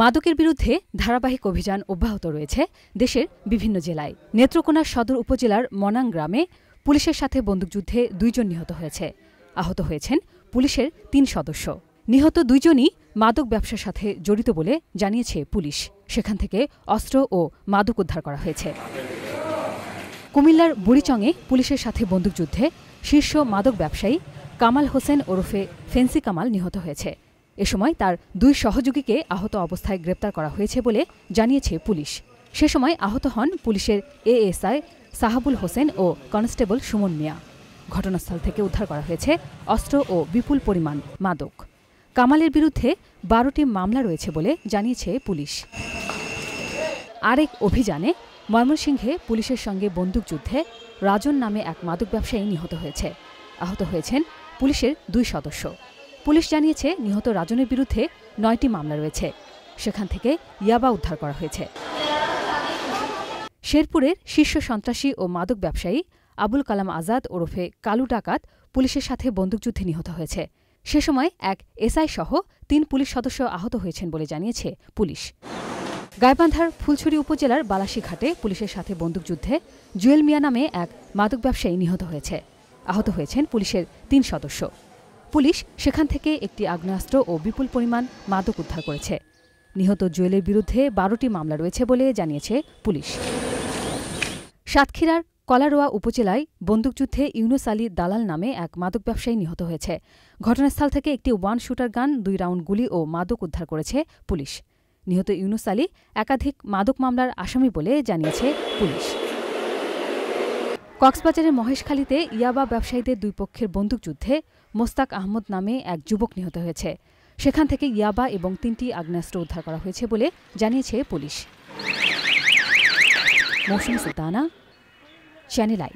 মাদকের বিরুদ্ধে ধারাবাহিক অভিযান অব্যাহত রয়েছে দেশের বিভিন্ন জেলায়। নেত্রকোনা সদর উপজেলার মনাং গ্রামে পুলিশের সাথে বন্দুকযুদ্ধে ২ জন নিহত হয়েছে। আহত হয়েছেন পুলিশের ৩ সদস্য। নিহত ২ জনই মাদক ব্যবসার সাথে জড়িত বলে জানিয়েছে পুলিশ। সেখান থেকে অস্ত্র ও মাদক উদ্ধার করা হয়েছে। কুমিল্লার বুড়িচংয়ে পুলিশের সাথে বন্দুকযুদ্ধে শীর্ষ মাদক ব্যবসায়ী কামাল হোসেন ওরফে ফেন্সি কামাল নিহত হয়েছে। এ সময় তার ২ সহযোগীকে আহত অবস্থায় গ্রেপ্তার করা হয়েছে বলে জানিয়েছে পুলিশ। সে সময় আহত হন পুলিশের এএসআই সাহাবুল হোসেন ও কনস্টেবল সুমন মিয়া। ঘটনাস্থল থেকে উদ্ধার করা হয়েছে অস্ত্র ও বিপুল পরিমাণ মাদক। কামালের বিরুদ্ধে ১২টি মামলা রয়েছে বলে জানিয়েছে পুলিশ। আরেক অভিযানে ময়মনসিংহে পুলিশের সঙ্গে বন্দুকযুদ্ধে রাজন নামে এক মাদক ব্যবসায়ী নিহত হয়েছে। আহত হয়েছেন পুলিশের ২ সদস্য। পুলিশ জানিয়েছে নিহত রাজনের বিরুদ্ধে ৯টি মামলা রয়েছে। সেখান থেকে ইয়াবা উদ্ধার করা হয়েছে। শেরপুরের শীর্ষ সন্ত্রাসী ও মাদক ব্যবসায়ী আবুল কালাম আজাদ ওরফে কালু ডাকাত পুলিশের সাথে বন্দুকযুদ্ধে নিহত হয়েছে। সে সময় এক এসআই সহ ৩ পুলিশ সদস্য আহত হয়েছেন বলে জানিয়েছে পুলিশ। গাইবান্ধার ফুলছড়ি উপজেলার বালাসীঘাটে পুলিশের সাথে বন্দুকযুদ্ধে জুয়েল মিয়া নামে এক মাদক ব্যবসায়ী নিহত হয়েছে। আহত হয়েছেন পুলিশের ৩ সদস্য। পুলিশ সেখান থেকে একটি আগ্নেয়াস্ত্র ও বিপুল পরিমাণ মাদক উদ্ধার করেছে। নিহত জুয়েলের বিরুদ্ধে ১২টি মামলা রয়েছে বলে জানিয়েছে পুলিশ। সাতক্ষীরার কলারোয়া উপজেলায় বন্দুকযুদ্ধে ইউনুস আলী দালাল নামে এক মাদক ব্যবসায়ী নিহত হয়েছে। ঘটনাস্থল থেকে একটি 1 শুটার গান, 2 রাউন্ড গুলি ও মাদক উদ্ধার করেছে পুলিশ। নিহত ইউনুস আলী একাধিক মাদক মামলার আসামি বলে জানিয়েছে পুলিশ। কক্সবাজারের মহেশখালীতে ইয়াবা ব্যবসায়ীদের 2 পক্ষের বন্দুকযুদ্ধে মোস্তাক আহমদ নামে এক যুবক নিহত হয়েছে। সেখান থেকে ইয়াবা এবং 3টি আগ্নেয়াস্ত্র উদ্ধার করা হয়েছে বলে জানিয়েছে পুলিশ। Mousumi Sultana, channel I.